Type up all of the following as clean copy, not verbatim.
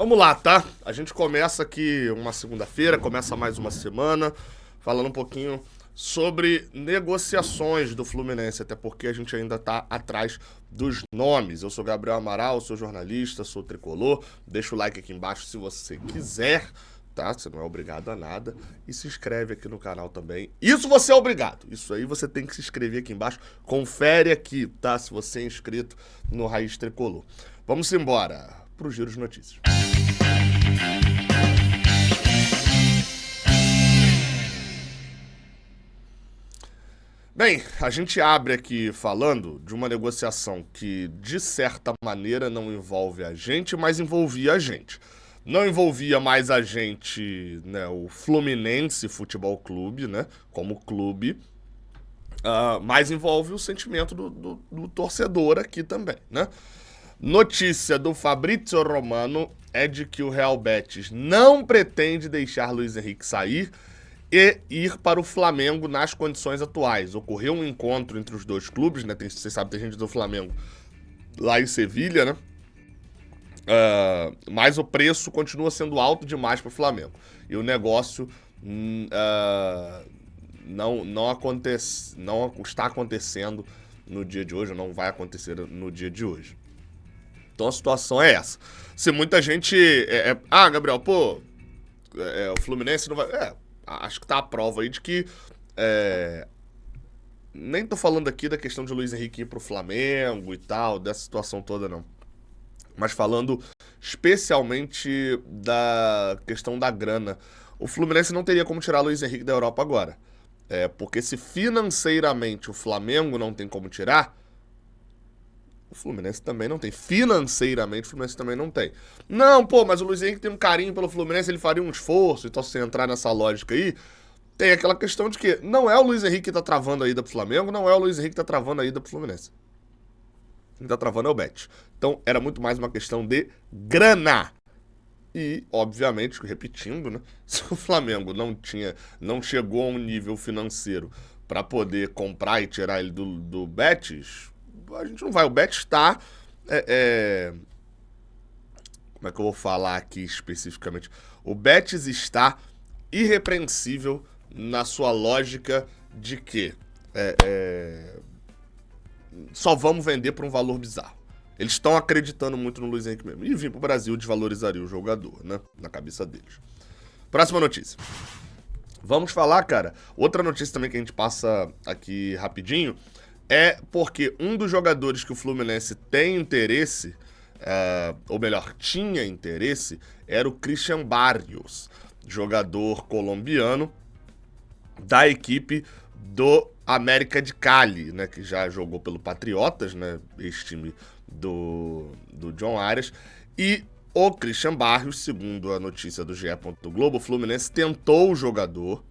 Vamos lá, tá? A gente começa aqui uma segunda-feira, começa mais uma semana, falando um pouquinho sobre negociações do Fluminense, até porque a gente ainda tá atrás dos nomes. Eu sou Gabriel Amaral, sou jornalista, sou tricolor. Deixa o like aqui embaixo se você quiser, tá? Você não é obrigado a nada. E se inscreve aqui no canal também. Isso você é obrigado. Isso aí você tem que se inscrever aqui embaixo. Confere aqui, tá? Se você é inscrito no Raiz Tricolor. Vamos embora pro Giro de Notícias. Bem, a gente abre aqui falando de uma negociação que, de certa maneira, não envolve a gente, mas envolvia a gente. Não envolvia mais a gente, né, o Fluminense Futebol Clube, né, como clube, mas envolve o sentimento do torcedor aqui também, né? Notícia do Fabrizio Romano é de que o Real Betis não pretende deixar Luiz Henrique sair e ir para o Flamengo nas condições atuais. Ocorreu um encontro entre os dois clubes, né? Você sabe, tem gente do Flamengo lá em Sevilha, né? Mas o preço continua sendo alto demais para o Flamengo. E o negócio não está acontecendo no dia de hoje, ou não vai acontecer no dia de hoje. Então a situação é essa. Se muita gente... Gabriel, o Fluminense não vai... acho que tá a prova aí de que... nem tô falando aqui da questão de Luiz Henrique ir pro Flamengo e tal, dessa situação toda, não. Mas falando especialmente da questão da grana. O Fluminense não teria como tirar Luiz Henrique da Europa agora. Porque se financeiramente o Flamengo não tem como tirar... o Fluminense também não tem. Financeiramente, o Fluminense também não tem. Não, mas o Luiz Henrique tem um carinho pelo Fluminense, ele faria um esforço. Então, se você entrar nessa lógica aí, tem aquela questão de que não é o Luiz Henrique que tá travando a ida pro Flamengo, não é o Luiz Henrique que tá travando a ida pro Fluminense. Quem tá travando é o Betis. Então, era muito mais uma questão de grana. E, obviamente, repetindo, né? Se o Flamengo não chegou a um nível financeiro para poder comprar e tirar ele do Betis... a gente não vai. O Betis está... como é que eu vou falar aqui especificamente? O Betis está irrepreensível na sua lógica de que só vamos vender por um valor bizarro. Eles estão acreditando muito no Luiz Henrique mesmo. E vir para o Brasil desvalorizaria o jogador, né? Na cabeça deles. Próxima notícia. Vamos falar, cara. Outra notícia também que a gente passa aqui rapidinho é porque um dos jogadores que o Fluminense tem interesse, ou melhor, tinha interesse, era o Christian Barrios, jogador colombiano da equipe do América de Cali, né, que já jogou pelo Patriotas, né, ex-time do John Arias, e o Christian Barrios, segundo a notícia do GE. Globo, o Fluminense tentou o jogador.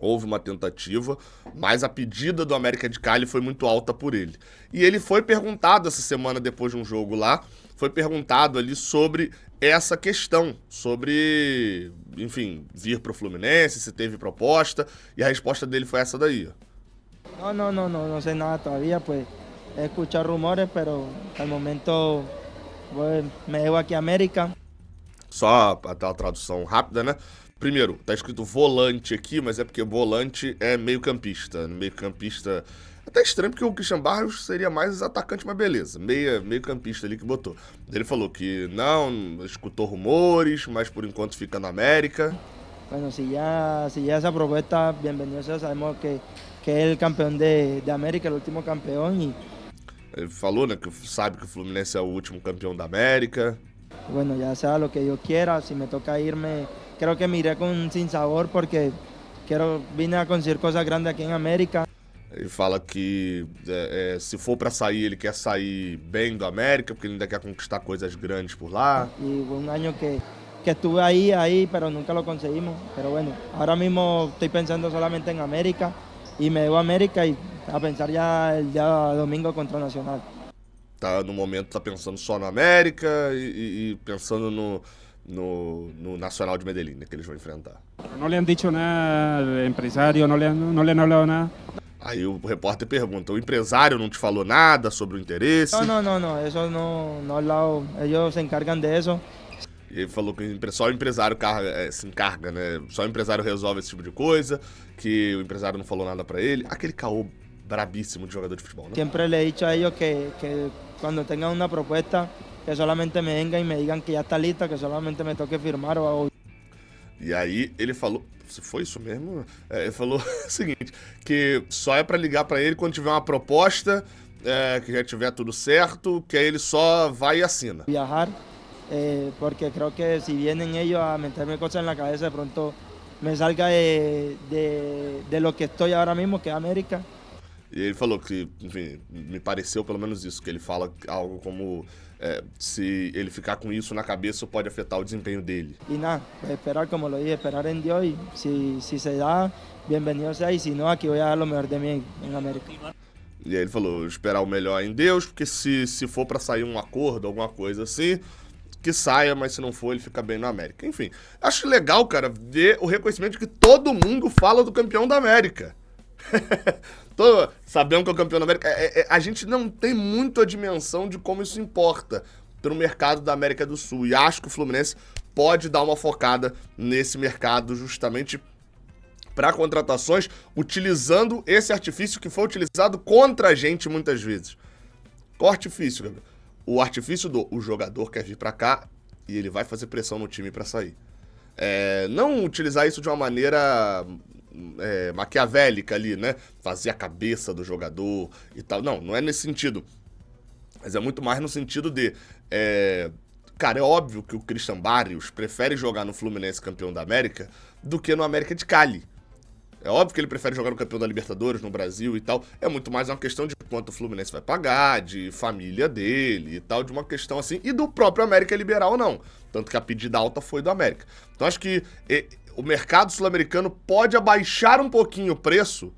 Houve uma tentativa, mas a pedida do América de Cali foi muito alta por ele. E ele foi perguntado essa semana, depois de um jogo lá, foi perguntado ali sobre essa questão, sobre, enfim, vir pro Fluminense, se teve proposta, e a resposta dele foi essa daí. No sé nada todavía, pues he escuchado rumores, pero al momento pues, me llevo aquí a América. Só a tradução rápida, né? Primeiro, tá escrito volante aqui, mas é porque volante é meio-campista. Meio-campista... até estranho, porque o Christian Barrios seria mais atacante, mas beleza. Meio-campista ali que botou. Ele falou que não, escutou rumores, mas por enquanto fica na América. Bueno, si ya esa propuesta, bienvenido sea, sabemos que es el campeón de América, el último campeón. Y... ele falou, né, que sabe que o Fluminense é o último campeão da América. Bueno, ya sea lo que yo quiera, si me toca irme, creo que me iré con sin sabor porque vine a conseguir cosas grandes aqui em América. Ele fala que se for pra sair, ele quer sair bem do América, porque ele ainda quer conquistar coisas grandes por lá. E foi um ano que estuve aí, pero nunca lo conseguimos. Pero bueno, ahora mismo estoy pensando solamente en América y me llevo a América y a pensar ya el día domingo contra o Nacional. Tá, no momento tá pensando só na América e pensando no Nacional de Medellín, né, que eles vão enfrentar. Não lhe han dicho nada, el empresario, não lhe han hablado nada? Aí o repórter pergunta, o empresário não te falou nada sobre o interesse? No, eso no he hablado, ellos se encargan de eso. E ele falou que só o empresário se encarga, né? Só o empresário resolve esse tipo de coisa, que o empresário não falou nada pra ele. Aquele caô brabíssimo de jogador de futebol, né? Siempre le he dicho a ellos que cuando tengan una propuesta, que solamente me vengan y me digan que ya está lista, que solamente me toque firmar o hago. E aí ele falou, se foi isso mesmo? Ele falou o seguinte, que só é pra ligar pra ele quando tiver uma proposta, que já tiver tudo certo, que aí ele só vai e assina. Viajar, porque creo que si vienen ellos a meterme cosas en la cabeza, de pronto me salga de lo que estoy ahora mismo, que es América. E ele falou que, enfim, me pareceu pelo menos isso, que ele fala algo como se ele ficar com isso na cabeça pode afetar o desempenho dele. Y nada, pues esperar, como lo dije, esperar en Dios y si se da, bienvenido sea, y si no, aquí voy a dar lo mejor de mí en América. E aí ele falou, esperar o melhor em Deus, porque se for pra sair um acordo, alguma coisa assim, que saia, mas se não for, ele fica bem na América. Enfim, acho legal, cara, ver o reconhecimento de que todo mundo fala do campeão da América. Sabendo que é o campeão da América, a gente não tem muito a dimensão de como isso importa pro mercado da América do Sul. E acho que o Fluminense pode dar uma focada nesse mercado justamente para contratações, utilizando esse artifício que foi utilizado contra a gente muitas vezes. Qual artifício, Gabriel? O artifício o jogador quer vir para cá e ele vai fazer pressão no time para sair. Não utilizar isso de uma maneira maquiavélica ali, né? Fazer a cabeça do jogador e tal. Não é nesse sentido. Mas é muito mais no sentido de... Cara, é óbvio que o Christian Barrios prefere jogar no Fluminense campeão da América do que no América de Cali. É óbvio que ele prefere jogar no campeão da Libertadores, no Brasil e tal. É muito mais uma questão de quanto o Fluminense vai pagar, de família dele e tal, de uma questão assim. E do próprio América liberar ou não. Tanto que a pedida alta foi do América. Então acho que o mercado sul-americano pode abaixar um pouquinho o preço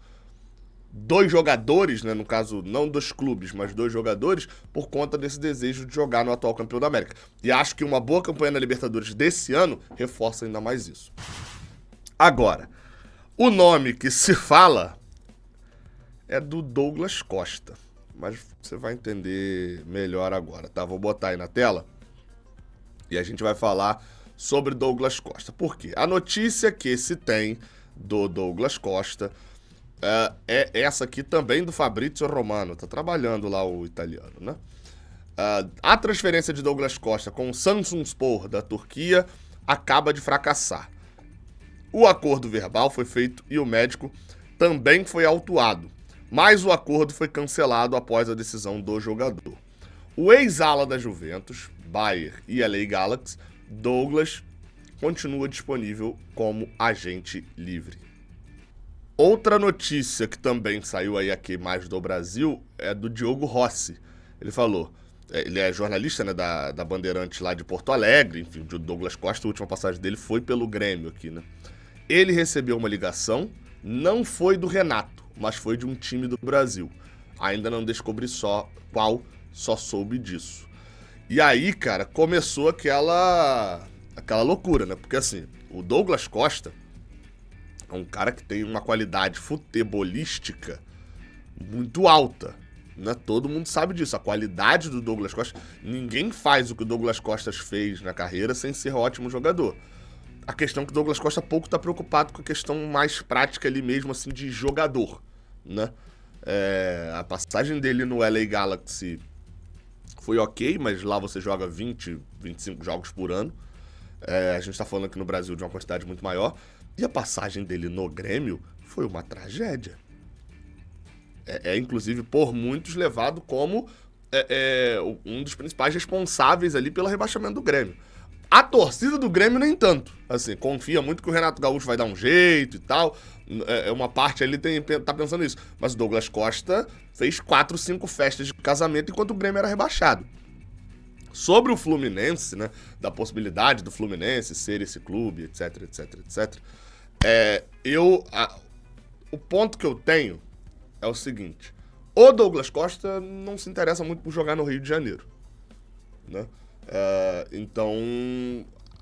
dos jogadores, né, no caso não dos clubes, mas dos jogadores, por conta desse desejo de jogar no atual campeão da América. E acho que uma boa campanha na Libertadores desse ano reforça ainda mais isso. Agora, o nome que se fala é do Douglas Costa, mas você vai entender melhor agora, tá? Vou botar aí na tela e a gente vai falar sobre Douglas Costa. Por quê? A notícia que se tem do Douglas Costa é essa aqui também do Fabrizio Romano, tá trabalhando lá o italiano, né? A transferência de Douglas Costa com o Samsunspor da Turquia acaba de fracassar. O acordo verbal foi feito e o médico também foi autuado, mas o acordo foi cancelado após a decisão do jogador. O ex-ala da Juventus, Bayer e LA Galaxy, Douglas, continua disponível como agente livre. Outra notícia que também saiu aí aqui mais do Brasil é do Diogo Rossi. Ele falou, ele é jornalista, né, da Bandeirantes lá de Porto Alegre, enfim, o Douglas Costa, a última passagem dele foi pelo Grêmio aqui, né? Ele recebeu uma ligação, não foi do Renato, mas foi de um time do Brasil. Ainda não descobri qual, só soube disso. E aí, cara, começou aquela loucura, né? Porque assim, o Douglas Costa é um cara que tem uma qualidade futebolística muito alta, né? Todo mundo sabe disso. A qualidade do Douglas Costa, ninguém faz o que o Douglas Costa fez na carreira sem ser ótimo jogador. A questão é que o Douglas Costa pouco está preocupado com a questão mais prática ali mesmo, assim, de jogador, né? A passagem dele no LA Galaxy foi ok, mas lá você joga 20, 25 jogos por ano. A gente tá falando aqui no Brasil de uma quantidade muito maior. E a passagem dele no Grêmio foi uma tragédia. Inclusive, por muitos, levado como um dos principais responsáveis ali pelo rebaixamento do Grêmio. A torcida do Grêmio nem tanto. Assim, confia muito que o Renato Gaúcho vai dar um jeito e tal. Uma parte ali tá pensando nisso. Mas o Douglas Costa fez 4, 5 festas de casamento enquanto o Grêmio era rebaixado. Sobre o Fluminense, né? Da possibilidade do Fluminense ser esse clube, etc, etc, etc. O ponto que eu tenho é o seguinte. O Douglas Costa não se interessa muito por jogar no Rio de Janeiro, né? Então,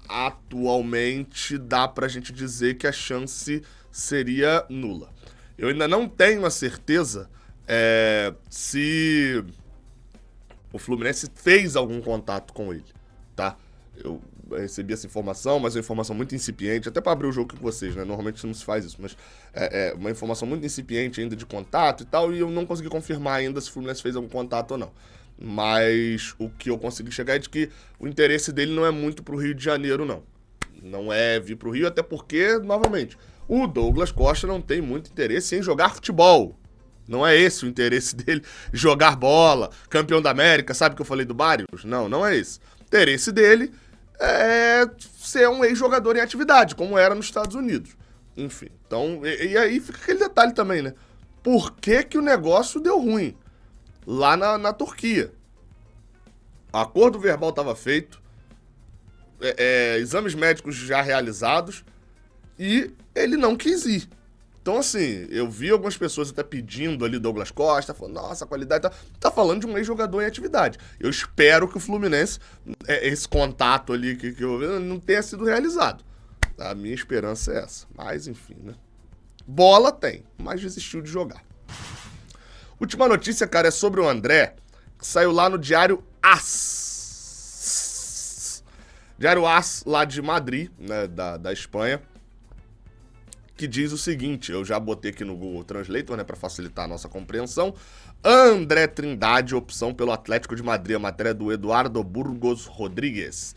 atualmente dá pra gente dizer que a chance seria nula. Eu ainda não tenho a certeza se o Fluminense fez algum contato com ele, tá? recebi essa informação, mas é uma informação muito incipiente, até para abrir o jogo com vocês, né? Normalmente não se faz isso, mas é uma informação muito incipiente ainda de contato e tal, e eu não consegui confirmar ainda se o Fluminense fez algum contato ou não. Mas o que eu consegui chegar é de que o interesse dele não é muito pro Rio de Janeiro, não. Não é vir pro Rio, até porque, novamente, o Douglas Costa não tem muito interesse em jogar futebol. Não é esse o interesse dele, jogar bola, campeão da América, sabe que eu falei do Barrios? Não é esse. O interesse dele é ser um ex-jogador em atividade, como era nos Estados Unidos. Enfim, então, e aí fica aquele detalhe também, né? Por que que o negócio deu ruim lá na Turquia? Acordo verbal estava feito, exames médicos já realizados, e ele não quis ir. Então, assim, eu vi algumas pessoas até pedindo ali Douglas Costa, falando, nossa, a qualidade tá falando de um ex-jogador em atividade. Eu espero que o Fluminense, esse contato ali que eu vi, não tenha sido realizado. A minha esperança é essa. Mas, enfim, né? Bola tem, mas desistiu de jogar. Última notícia, cara, é sobre o André, que saiu lá no Diário AS. Diário AS, lá de Madrid, né, da Espanha, que diz o seguinte, eu já botei aqui no Google Translator, né, para facilitar a nossa compreensão. André Trindade, opção pelo Atlético de Madrid, a matéria do Eduardo Burgos Rodrigues.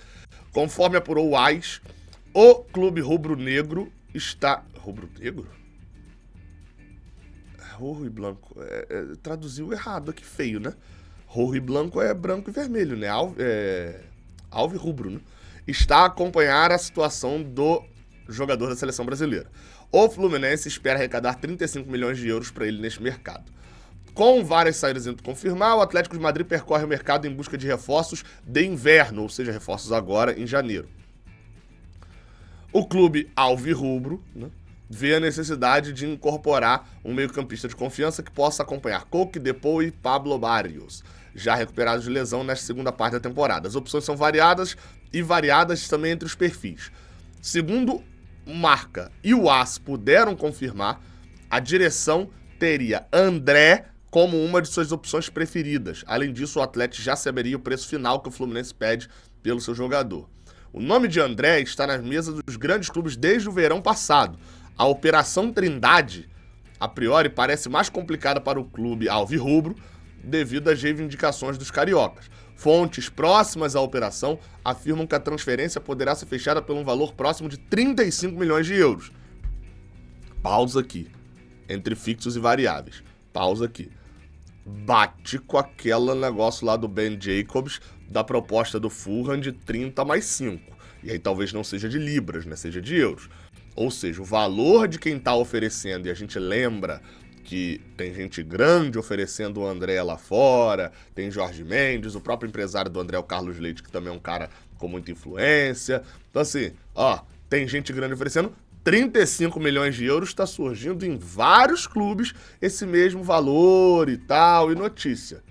Conforme apurou o AS, o clube rubro-negro está... Rubro-negro? Rojo e branco. Traduziu errado aqui, feio, né? Rojo e branco é branco e vermelho, né? Alvo e rubro, né? Está a acompanhar a situação do jogador da seleção brasileira. O Fluminense espera arrecadar 35 milhões de euros para ele neste mercado. Com várias saídas indo confirmar, o Atlético de Madrid percorre o mercado em busca de reforços de inverno, ou seja, reforços agora em janeiro. O clube alvirrubro, né, vê a necessidade de incorporar um meio-campista de confiança que possa acompanhar Coque, Depou e Pablo Barrios, já recuperados de lesão nesta segunda parte da temporada. As opções são variadas e variadas também entre os perfis. Segundo Marca e o AS puderam confirmar, a direção teria André como uma de suas opções preferidas. Além disso, o Atlético já saberia o preço final que o Fluminense pede pelo seu jogador. O nome de André está nas mesas dos grandes clubes desde o verão passado. A Operação Trindade, a priori, parece mais complicada para o clube alvirrubro devido às reivindicações dos cariocas. Fontes próximas à operação afirmam que a transferência poderá ser fechada por um valor próximo de 35 milhões de euros. Pausa aqui. Entre fixos e variáveis. Pausa aqui. Bate com aquele negócio lá do Ben Jacobs, da proposta do Fulham de 30 mais 5. E aí talvez não seja de libras, né? Seja de euros. Ou seja, o valor de quem está oferecendo, e a gente lembra que tem gente grande oferecendo o André lá fora, tem Jorge Mendes, o próprio empresário do André, o Carlos Leite, que também é um cara com muita influência. Então assim, tem gente grande oferecendo, 35 milhões de euros está surgindo em vários clubes esse mesmo valor e tal, e notícia.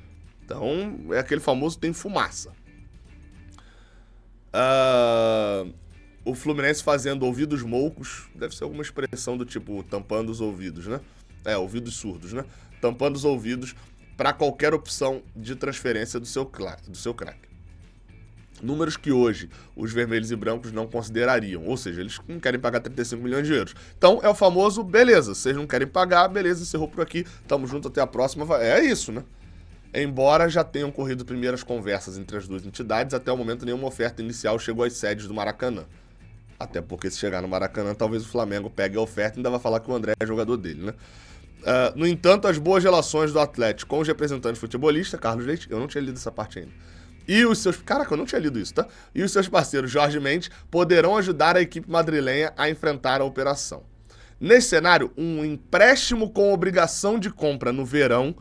Então, é aquele famoso tem fumaça. O Fluminense fazendo ouvidos moucos, deve ser alguma expressão do tipo tampando os ouvidos, né? Ouvidos surdos, né? Tampando os ouvidos para qualquer opção de transferência do seu craque. Números que hoje os vermelhos e brancos não considerariam, ou seja, eles não querem pagar 35 milhões de euros. Então é o famoso, beleza, vocês não querem pagar, beleza, encerrou por aqui, tamo junto, até a próxima. É isso, né? Embora já tenham corrido primeiras conversas entre as duas entidades, até o momento nenhuma oferta inicial chegou às sedes do Maracanã. Até porque se chegar no Maracanã, talvez o Flamengo pegue a oferta e ainda vai falar que o André é jogador dele, né? No entanto, as boas relações do Atlético com os representantes futebolistas, Carlos Leite, eu não tinha lido essa parte ainda, e os seus... Caraca, eu não tinha lido isso, tá? E os seus parceiros Jorge Mendes poderão ajudar a equipe madrilenha a enfrentar a operação. Nesse cenário, um empréstimo com obrigação de compra no verão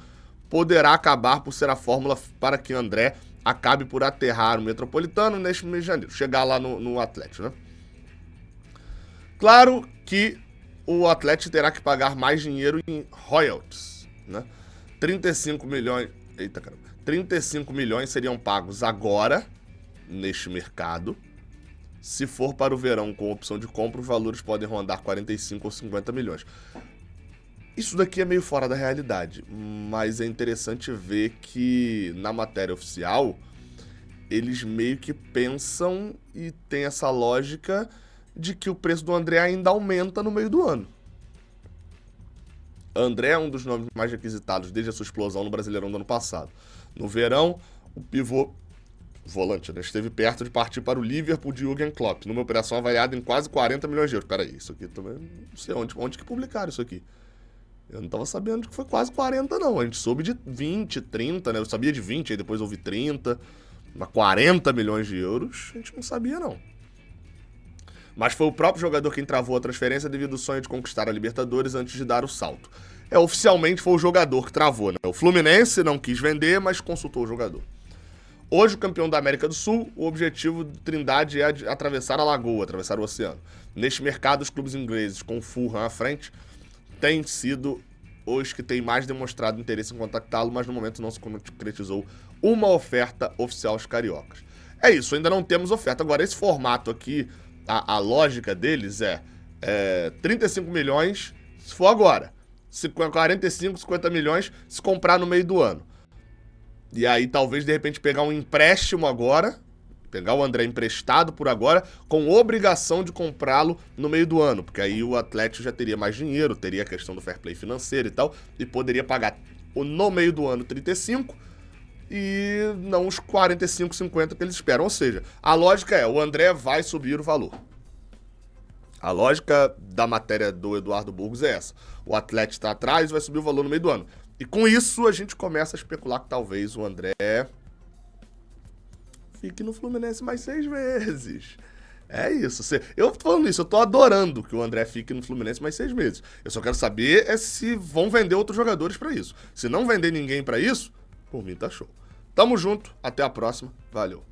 poderá acabar por ser a fórmula para que André acabe por aterrar no Metropolitano neste mês de janeiro, chegar lá no Atlético, né? Claro que o Atlético terá que pagar mais dinheiro em royalties, né? 35 milhões... Eita, caramba. 35 milhões seriam pagos agora, neste mercado. Se for para o verão com opção de compra, os valores podem rondar 45 ou 50 milhões. Isso daqui é meio fora da realidade, mas é interessante ver que na matéria oficial eles meio que pensam e tem essa lógica de que o preço do André ainda aumenta no meio do ano. André é um dos nomes mais requisitados desde a sua explosão no Brasileirão do ano passado. No verão, o pivô volante, né, esteve perto de partir para o Liverpool de Jürgen Klopp, numa operação avaliada em quase 40 milhões de euros. Peraí, isso aqui também não sei onde que publicaram isso aqui. Eu não estava sabendo que foi quase 40 não, a gente soube de 20, 30, né, eu sabia de 20, aí depois houve 30, mas 40 milhões de euros a gente não sabia não. Mas foi o próprio jogador quem travou a transferência devido ao sonho de conquistar a Libertadores antes de dar o salto. Oficialmente foi o jogador que travou, né? O Fluminense não quis vender, mas consultou o jogador. Hoje, o campeão da América do Sul, o objetivo do Trindade é atravessar a lagoa, atravessar o oceano. Neste mercado, os clubes ingleses, com o Fulham à frente, têm sido os que têm mais demonstrado interesse em contactá-lo, mas no momento não se concretizou uma oferta oficial aos cariocas. É isso, ainda não temos oferta. Agora, esse formato aqui, a lógica deles é 35 milhões se for agora, 45, 50 milhões se comprar no meio do ano. E aí talvez de repente pegar um empréstimo agora, pegar o André emprestado por agora, com obrigação de comprá-lo no meio do ano, porque aí o Atlético já teria mais dinheiro, teria a questão do fair play financeiro e tal, e poderia pagar no meio do ano 35 e não os 45, 50 que eles esperam. Ou seja, a lógica é, o André vai subir o valor. A lógica da matéria do Eduardo Burgos é essa. O Atlético está atrás e vai subir o valor no meio do ano. E com isso a gente começa a especular que talvez o André fique no Fluminense mais 6 meses. É isso. Eu tô falando isso, eu tô adorando que o André fique no Fluminense mais 6 meses. Eu só quero saber se vão vender outros jogadores pra isso. Se não vender ninguém pra isso, por mim tá show. Tamo junto, até a próxima. Valeu.